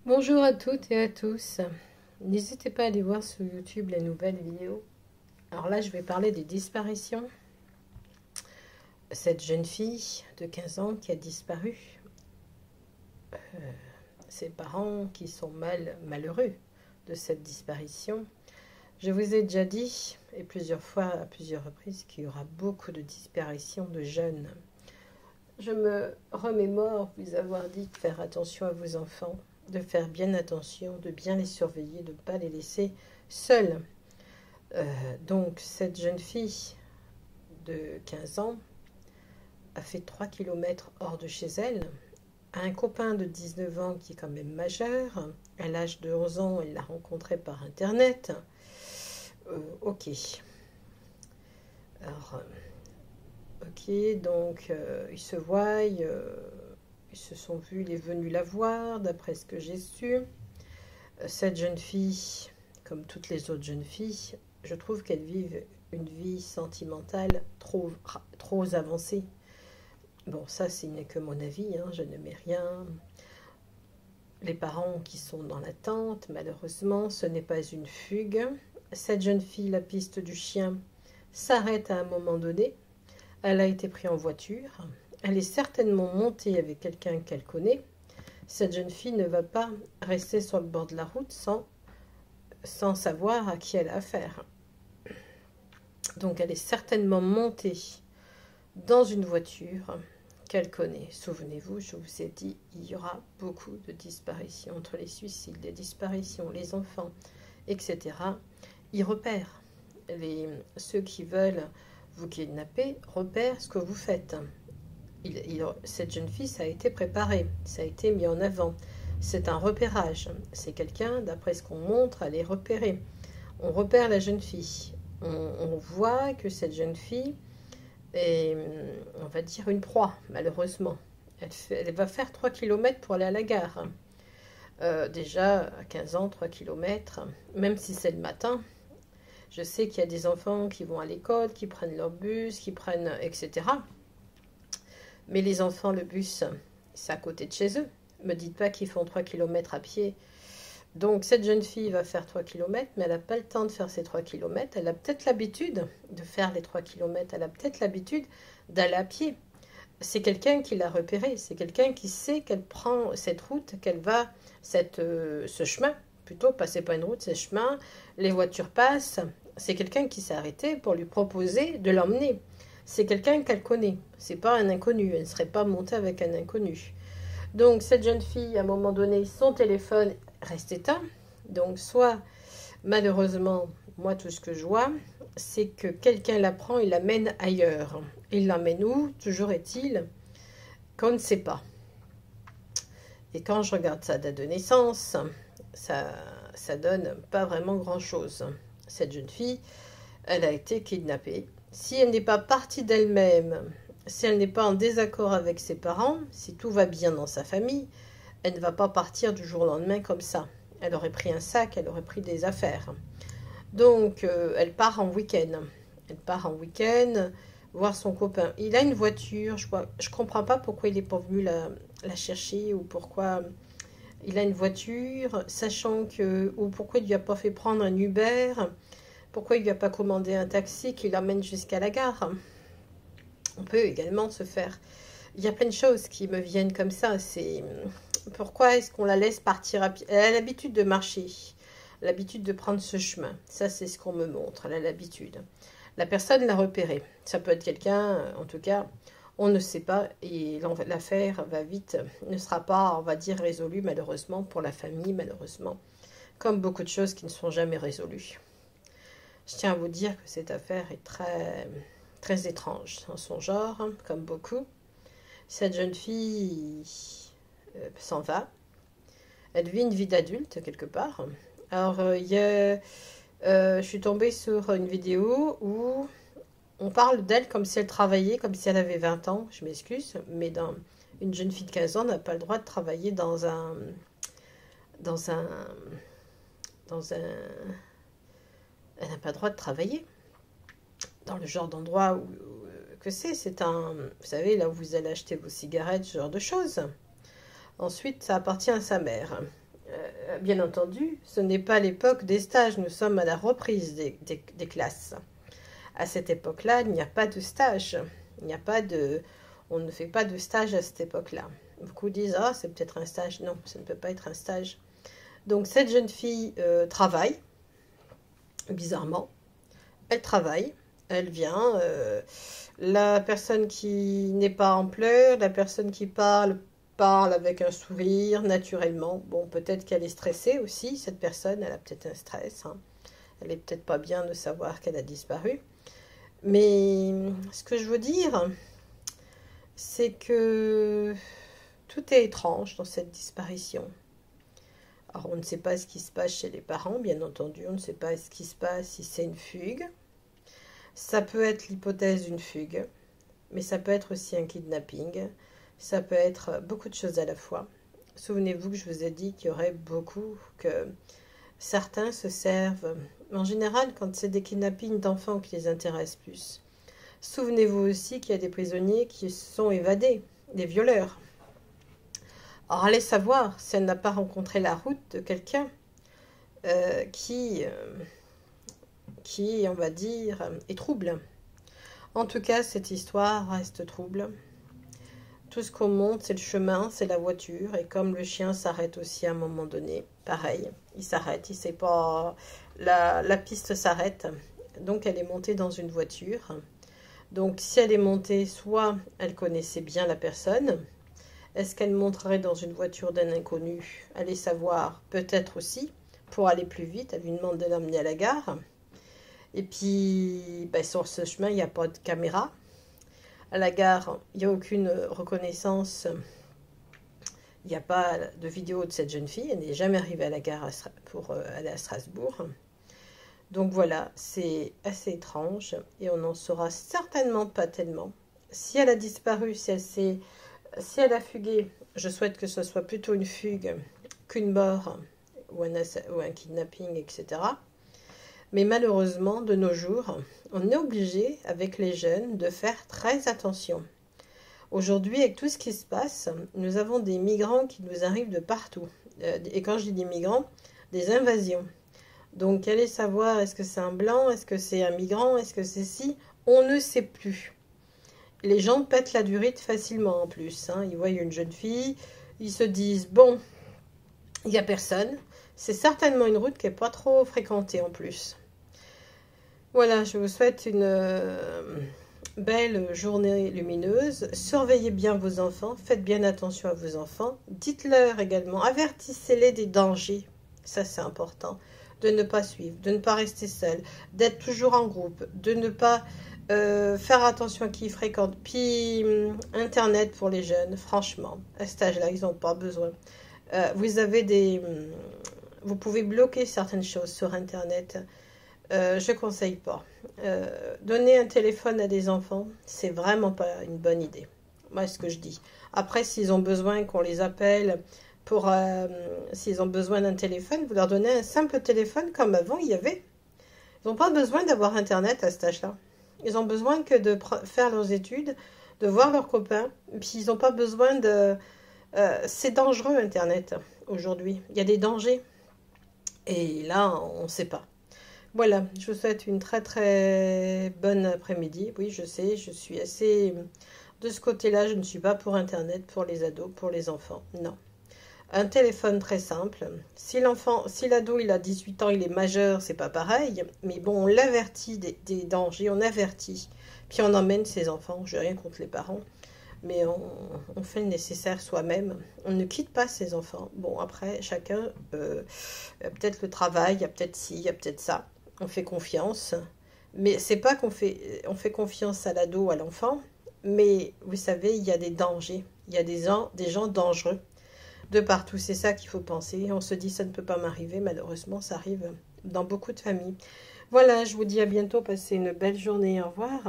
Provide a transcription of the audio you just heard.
Bonjour à toutes et à tous. N'hésitez pas à aller voir sur YouTube les nouvelles vidéos. Alors là, je vais parler des disparitions. Cette jeune fille de 15 ans qui a disparu. Ses parents qui sont malheureux de cette disparition. Je vous ai déjà dit, et plusieurs fois, à plusieurs reprises, qu'il y aura beaucoup de disparitions de jeunes. Je me remémore vous avoir dit de faire attention à vos enfants, de faire bien attention, de bien les surveiller, de ne pas les laisser seuls. Donc cette jeune fille de 15 ans a fait 3 km hors de chez elle, a un copain de 19 ans qui est quand même majeur, à l'âge de 11 ans, elle l'a rencontré par internet. Ok. Alors, ok, donc ils se voient, ils se sont vus, il est venu la voir, d'après ce que j'ai su. Cette jeune fille, comme toutes les autres jeunes filles, je trouve qu'elles vivent une vie sentimentale trop avancée. Bon, ça, ce n'est que mon avis, hein, je ne mets rien. Les parents qui sont dans l'attente, malheureusement, ce n'est pas une fugue. Cette jeune fille, la piste du chien, s'arrête à un moment donné. Elle a été prise en voiture. Elle est certainement montée avec quelqu'un qu'elle connaît. Cette jeune fille ne va pas rester sur le bord de la route sans savoir à qui elle a affaire. Donc elle est certainement montée dans une voiture qu'elle connaît. Souvenez-vous, je vous ai dit, il y aura beaucoup de disparitions entre les suicides, les disparitions, les enfants, etc. Ils repèrent. Ceux qui veulent vous kidnapper repèrent ce que vous faites. Cette jeune fille, ça a été préparé, ça a été mis en avant. C'est un repérage. C'est quelqu'un, d'après ce qu'on montre, elle est repérée. On repère la jeune fille. On voit que cette jeune fille est, on va dire, une proie, malheureusement. Elle va faire 3 km pour aller à la gare. Déjà, à 15 ans, 3 km, même si c'est le matin, je sais qu'il y a des enfants qui vont à l'école, qui prennent leur bus, qui prennent, etc. Mais les enfants, le bus, c'est à côté de chez eux. Ne me dites pas qu'ils font 3 km à pied. Donc, cette jeune fille va faire 3 km, mais elle n'a pas le temps de faire ces 3 km. Elle a peut-être l'habitude de faire les 3 km. Elle a peut-être l'habitude d'aller à pied. C'est quelqu'un qui l'a repérée. C'est quelqu'un qui sait qu'elle prend cette route, qu'elle va ce chemin. Plutôt, passer pas une route, c'est chemin. Les voitures passent. C'est quelqu'un qui s'est arrêté pour lui proposer de l'emmener. C'est quelqu'un qu'elle connaît. C'est pas un inconnu. Elle ne serait pas montée avec un inconnu. Donc, cette jeune fille, à un moment donné, son téléphone reste éteint. Donc, soit, malheureusement, moi, tout ce que je vois, c'est que quelqu'un la prend et l'amène ailleurs. Il l'emmène où? Toujours est-il qu'on ne sait pas. Et quand je regarde sa date de naissance, ça donne pas vraiment grand-chose. Cette jeune fille, elle a été kidnappée. Si elle n'est pas partie d'elle-même, si elle n'est pas en désaccord avec ses parents, si tout va bien dans sa famille, elle ne va pas partir du jour au lendemain comme ça. Elle aurait pris un sac, elle aurait pris des affaires. Donc, elle part en week-end. Elle part en week-end voir son copain. Il a une voiture, je comprends pas pourquoi il n'est pas venu la chercher ou pourquoi il a une voiture, sachant que, ou pourquoi il ne lui a pas fait prendre un Uber, pourquoi il ne lui a pas commandé un taxi qui l'emmène jusqu'à la gare. On peut également se faire... Il y a plein de choses qui me viennent comme ça. C'est pourquoi est-ce qu'on la laisse partir à pied? Elle a l'habitude de marcher, l'habitude de prendre ce chemin. Ça, c'est ce qu'on me montre. Elle a l'habitude. La personne l'a repéré. Ça peut être quelqu'un, en tout cas, on ne sait pas. Et l'affaire va vite, ne sera pas, on va dire, résolue, malheureusement, pour la famille, malheureusement. Comme beaucoup de choses qui ne sont jamais résolues. Je tiens à vous dire que cette affaire est très étrange dans son genre, comme beaucoup. Cette jeune fille s'en va. Elle vit une vie d'adulte, quelque part. Alors, je suis tombée sur une vidéo où on parle d'elle comme si elle travaillait, comme si elle avait 20 ans. Je m'excuse, mais une jeune fille de 15 ans n'a pas le droit de travailler dans un... Elle n'a pas le droit de travailler dans le genre d'endroit que c'est un... Vous savez, là où vous allez acheter vos cigarettes, ce genre de choses. Ensuite, ça appartient à sa mère. bien entendu, ce n'est pas l'époque des stages, nous sommes à la reprise des classes. À cette époque-là, il n'y a pas de stage. On ne fait pas de stage à cette époque-là. Beaucoup disent, ah, c'est peut-être un stage. Non, ça ne peut pas être un stage. Donc, cette jeune fille travaille, bizarrement. Elle travaille, elle vient. La personne qui n'est pas en pleurs, la personne qui parle avec un sourire, naturellement. Bon, peut-être qu'elle est stressée aussi, cette personne, elle a peut-être un stress. Hein. Elle n'est peut-être pas bien de savoir qu'elle a disparu. Mais ce que je veux dire, c'est que tout est étrange dans cette disparition. Alors, on ne sait pas ce qui se passe chez les parents, bien entendu. On ne sait pas ce qui se passe si c'est une fugue. Ça peut être l'hypothèse d'une fugue, mais ça peut être aussi un kidnapping. Ça peut être beaucoup de choses à la fois. Souvenez-vous que je vous ai dit qu'il y aurait beaucoup, que certains se servent, en général, quand c'est des kidnappings d'enfants qui les intéressent plus. Souvenez-vous aussi qu'il y a des prisonniers qui se sont évadés, des violeurs. Alors, allez savoir si elle n'a pas rencontré la route de quelqu'un qui, on va dire, est trouble. En tout cas, cette histoire reste trouble. Tout ce qu'on monte, c'est le chemin, c'est la voiture. Et comme le chien s'arrête aussi à un moment donné, pareil, il s'arrête, il sait pas, la piste s'arrête. Donc, elle est montée dans une voiture. Donc, si elle est montée, soit elle connaissait bien la personne. Est-ce qu'elle monterait dans une voiture d'un inconnu? Allez savoir, peut-être aussi, pour aller plus vite. Elle lui demande de l'emmener à la gare. Et puis, sur ce chemin, il n'y a pas de caméra. À la gare, il n'y a aucune reconnaissance. Il n'y a pas de vidéo de cette jeune fille. Elle n'est jamais arrivée à la gare pour aller à Strasbourg. Donc voilà, c'est assez étrange. Et on n'en saura certainement pas tellement. Si elle a disparu, si elle a fugué, je souhaite que ce soit plutôt une fugue qu'une mort ou un kidnapping, etc. Mais malheureusement, de nos jours, on est obligé, avec les jeunes, de faire très attention. Aujourd'hui, avec tout ce qui se passe, nous avons des migrants qui nous arrivent de partout. Et quand je dis des migrants, des invasions. Donc, allez savoir, est-ce que c'est un blanc, est-ce que c'est un migrant, est-ce que c'est ci? On ne sait plus. Les gens pètent la durite facilement en plus. Hein. Ils voient une jeune fille, ils se disent, bon, il n'y a personne. C'est certainement une route qui n'est pas trop fréquentée en plus. Voilà, je vous souhaite une belle journée lumineuse. Surveillez bien vos enfants, faites bien attention à vos enfants. Dites-leur également, avertissez-les des dangers. Ça, c'est important. De ne pas suivre, de ne pas rester seul, d'être toujours en groupe, de ne pas faire attention à qui ils fréquentent. Puis, Internet pour les jeunes, franchement, à cet âge-là, ils n'ont pas besoin. Vous pouvez bloquer certaines choses sur Internet. Je ne conseille pas. Donner un téléphone à des enfants, c'est vraiment pas une bonne idée. Moi, ce que je dis. Après, s'ils ont besoin qu'on les appelle s'ils ont besoin d'un téléphone, vous leur donnez un simple téléphone comme avant il y avait. Ils n'ont pas besoin d'avoir Internet à cet âge-là. Ils ont besoin que de faire leurs études, de voir leurs copains. Puis ils n'ont pas besoin de... c'est dangereux Internet aujourd'hui. Il y a des dangers. Et là, on ne sait pas. Voilà, je vous souhaite une très très bonne après-midi. Oui, je sais, je suis assez... De ce côté-là, je ne suis pas pour Internet, pour les ados, pour les enfants. Non. Un téléphone très simple. Si l'ado il a 18 ans, il est majeur, c'est pas pareil. Mais bon, on l'avertit des dangers, on avertit. Puis on emmène ses enfants. Je n'ai rien contre les parents. Mais on fait le nécessaire soi-même. On ne quitte pas ses enfants. Bon, après, chacun, peut-être le travail, il y a peut-être ci, il y a peut-être ça. On fait confiance. Mais c'est pas on fait confiance à l'ado, à l'enfant. Mais vous savez, il y a des dangers. Il y a des gens dangereux. De partout, c'est ça qu'il faut penser. On se dit, ça ne peut pas m'arriver. Malheureusement, ça arrive dans beaucoup de familles. Voilà, je vous dis à bientôt. Passez une belle journée. Au revoir.